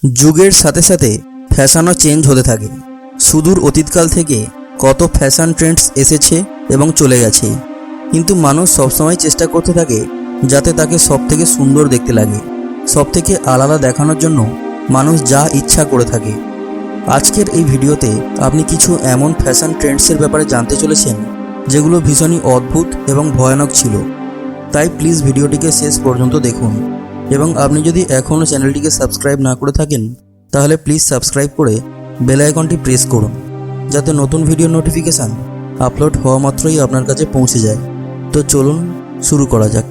যুগের সাথে সাথে ফ্যাশনও চেঞ্জ হতে থাকে। সুদূর অতীতকাল থেকে কত ফ্যাশন ট্রেন্ডস এসেছে এবং চলে গেছে, কিন্তু মানুষ সবসময় চেষ্টা করতে থাকে যাতে তাকে সবথেকে সুন্দর দেখতে লাগে। সবথেকে আলাদা দেখানোর জন্য মানুষ যা ইচ্ছা করে থাকে। আজকের এই ভিডিওতে আপনি কিছু এমন ফ্যাশন ট্রেন্ডসের ব্যাপারে জানতে চলেছেন যেগুলো ভীষণই অদ্ভুত এবং ভয়ানক ছিল। তাই প্লিজ ভিডিওটিকে শেষ পর্যন্ত দেখুন, এবং আপনি যদি এখনও চ্যানেলটিকে সাবস্ক্রাইব না করে থাকেন তাহলে প্লিজ সাবস্ক্রাইব করে বেল আইকনটি প্রেস করুন, যাতে নতুন ভিডিও নোটিফিকেশান আপলোড হওয়া মাত্রই আপনার কাছে পৌঁছে যায়। তো চলুন শুরু করা যাক।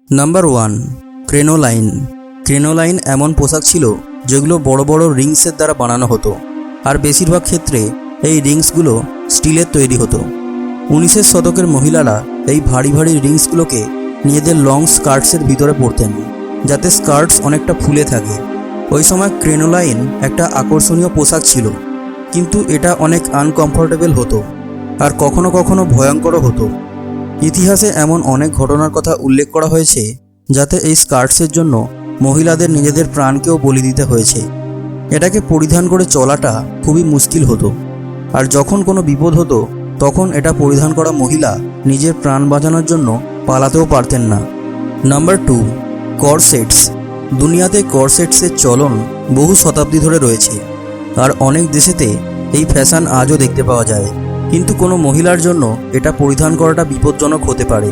নাম্বার 1, ক্রেনোলাইন। ক্রেনোলাইন এমন পোশাক ছিল যেগুলো বড় বড় রিংসের দ্বারা বানানো হতো, আর বেশিরভাগ ক্ষেত্রে এই রিংসগুলো স্টিলের তৈরি হতো। 19 শতকের মহিলারা এই ভারী ভারী রিংসগুলোকে নিজেদের লং স্কার্টসের ভিতরে পরতেন, যাতে স্কার্টস অনেকটা ফুলে থাকে। ওই সময় ক্রেনোলাইন একটা আকর্ষণীয় পোশাক ছিল, কিন্তু এটা অনেক আনকমফোর্টেবল হতো আর কখনো কখনো ভয়ঙ্করও হতো। ইতিহাসে এমন অনেক ঘটনার কথা উল্লেখ করা হয়েছে যাতে এই স্কার্টসের জন্য মহিলাদের নিজেদের প্রাণকেও বলি দিতে হয়েছে। এটাকে পরিধান করে চলাটা খুবই মুশকিল হতো, আর যখন কোনো বিপদ হতো তখন এটা পরিধান করা মহিলা নিজের প্রাণ বাঁচানোর জন্য পালাতেও পারতেন না। নাম্বার 2, করসেটস। দুনিয়াতে করসেটসের চলন বহু শতাব্দী ধরে রয়েছে, আর অনেক দেশেতে এই ফ্যাশন আজও দেখতে পাওয়া যায়। কিন্তু কোনো মহিলার জন্য এটা পরিধান করাটা বিপজ্জনক হতে পারে,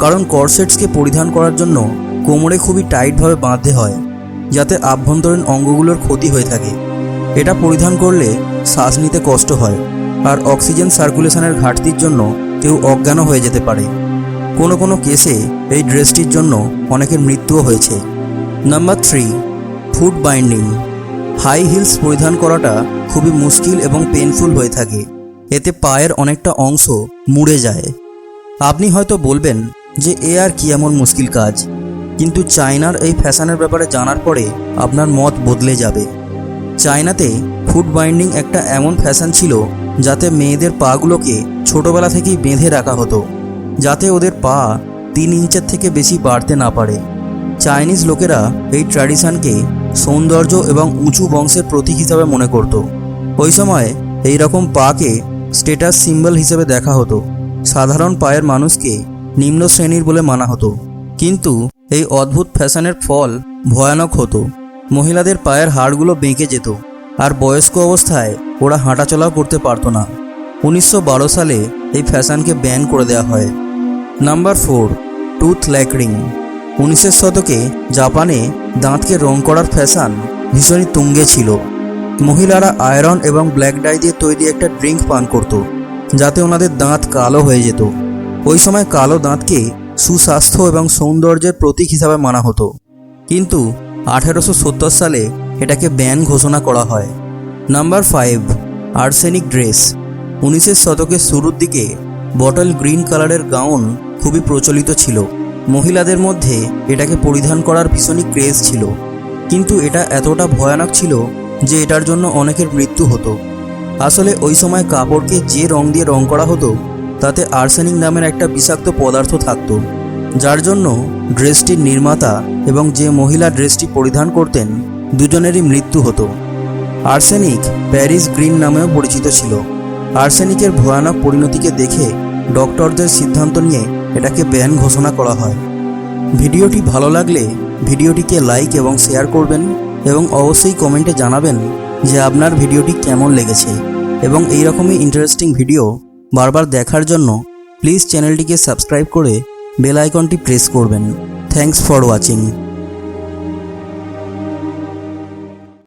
কারণ করসেটসকে পরিধান করার জন্য কোমরে খুবই টাইটভাবে বাঁধতে হয়, যাতে আভ্যন্তরীণ অঙ্গগুলোর ক্ষতি হয়ে থাকে। এটা পরিধান করলে শ্বাস নিতে কষ্ট হয়, আর অক্সিজেন সার্কুলেশনের ঘাটতির জন্য কেউ অজ্ঞানও হয়ে যেতে পারে। কোনো কোনো কেসে এই ড্রেসটির জন্য অনেকের মৃত্যুও হয়েছে। Number 3, foot binding. High heels পরিধান করাটা খুবই মুশকিল এবং পেনফুল হয়ে থাকে। এতে পায়ের অনেকটা অংশ মুড়ে যায়। আপনি হয়তো বলবেন যে এ আর কি এমন মুশকিল কাজ, কিন্তু চায়নার এই ফ্যাশনের ব্যাপারে জানার পরে আপনার মত বদলে যাবে। চায়নাতে ফুট বাইন্ডিং একটা এমন ফ্যাশন ছিল যাতে মেয়েদের পাগুলোকে ছোটবেলা থেকেই বেঁধে রাখা হতো, যাতে ওদের পা 3 ইঞ্চের থেকে বেশি বাড়তে না পারে। চাইনিজ লোকেরা এই ট্র্যাডিশনকে সৌন্দর্য এবং উঁচু বংশের প্রতীক হিসাবে মনে করত। ওই সময় এই রকম পাকে স্টেটাস সিম্বল হিসেবে দেখা হতো। সাধারণ পায়ের মানুষকে নিম্ন শ্রেণীর বলে মানা হতো। কিন্তু এই অদ্ভুত ফ্যাশনের ফল ভয়ানক হতো। মহিলাদের পায়ের হাড়গুলো বেঁকে যেত, আর বয়স্ক অবস্থায় ওরা হাঁটাচলাও করতে পারতো না। 1912 সালে এই ফ্যাশনকে ব্যান করে দেওয়া হয়। Number 4, tooth ল্যাকরিং। 19 শতকে জাপানে দাঁতকে রং করার ফ্যাশন ভীষণই তুঙ্গে ছিল। মহিলারা আয়রন এবং ব্ল্যাক ডাই দিয়ে তৈরি একটা ড্রিঙ্ক পান করত, যাতে ওনাদের দাঁত কালো হয়ে যেত। ওই সময় কালো দাঁতকে সুস্বাস্থ্য এবং সৌন্দর্যের প্রতীক হিসাবে মানা হতো, কিন্তু 1870 সালে এটাকে ব্যান ঘোষণা করা হয়। Number 5, arsenic dress. 19 শতকের শুরুর দিকে বটল গ্রিন কালারের গাউন খুবই প্রচলিত ছিল। মহিলাদের মধ্যে এটাকে পরিধান করার ভীষণই ক্রেজ ছিল, কিন্তু এটা এতটা ভয়ানক ছিল যে এটার জন্য অনেকের মৃত্যু হতো। আসলে ওই সময় কাপড়কে যে রং দিয়ে রং করা হতো তাতে আর্সেনিক নামের একটা বিষাক্ত পদার্থ থাকতো, যার জন্য ড্রেসটির নির্মাতা এবং যে মহিলা ড্রেসটি পরিধান করতেন দুজনেরই মৃত্যু হতো। আর্সেনিক প্যারিস গ্রিন নামেও পরিচিত ছিল। আর্সেনিকের ভয়ানক পরিণতিকে দেখে ডক্টরদের সিদ্ধান্ত নিয়ে এটাকে ব্যান ঘোষণা করা হয়। ভিডিওটি ভালো লাগলে ভিডিওটিকে লাইক এবং শেয়ার করবেন, এবং অবশ্যই কমেন্টে জানাবেন যে আপনার ভিডিওটি কেমন লেগেছে। এবং এই রকমই ইন্টারেস্টিং ভিডিও বারবার দেখার জন্য প্লিজ চ্যানেলটিকে সাবস্ক্রাইব করে বেল আইকনটি প্রেস করবেন। Thanks for watching.